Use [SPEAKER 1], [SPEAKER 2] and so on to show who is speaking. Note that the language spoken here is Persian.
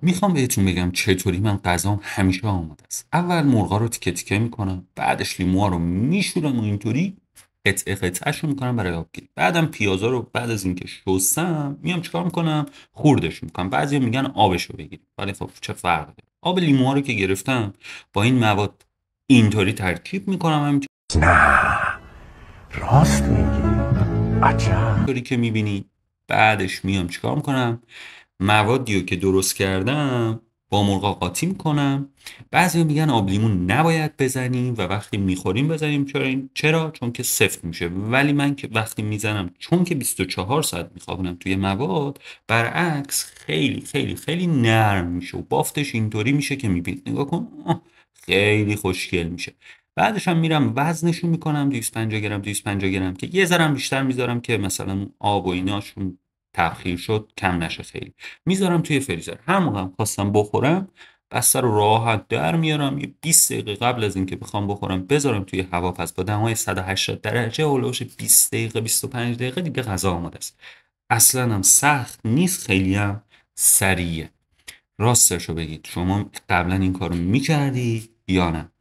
[SPEAKER 1] میخوام بهتون بگم چطوری من غذام همیشه آماده است. اول مرغا رو تیکه تیکه میکنم، بعدش لیموها رو میشورم و اینطوری قطعه قطعه‌شو میکنم برای آبگیری. بعدم پیازا رو بعد از اینکه شستم میام چیکار میکنم؟ خوردش میکنم. بعضیا میگن آبشو بگیریم، ولی خب چه فرقی داره؟ آب لیموها رو که گرفتم با این مواد اینطوری ترکیب میکنم
[SPEAKER 2] نه، راست میگی. عجب.
[SPEAKER 1] همینطوری که میبینی. بعدش میام چیکار میکنم؟ موادی رو که درست کردم با مرغا قاطی میکنم. بعضی میگن آب لیمون نباید بزنیم و وقتی میخوریم بزنیم. چرا؟ چون که سفت میشه. ولی من که وقتی میزنم، چون که 24 ساعت میخوابونم توی مواد، برعکس خیلی خیلی خیلی نرم میشه و بافتش اینطوری میشه که میبینی. نگاه کن، خیلی خوشگل میشه. بعدش هم میرم وزنشون میکنم 250 گرم 250 گرم، که یه ذرم بیشتر میذارم که مثلا اون آب و ایناشون تبخیر شد کم نشه خیلی. میذارم توی فریزر. هر موقع هم خواستم بخورم، بسته رو راحت در میارم، یه 20 دقیقه قبل از اینکه بخوام بخورم بذارم توی هواپس با دمای 180 درجه، هولوش 20 دقیقه 25 دقیقه دیگه غذا آماده است. اصلا هم سخت نیست، خیلی هم سریعه. راستشو بگید، شما قبلا این کارو میکردی یا نه؟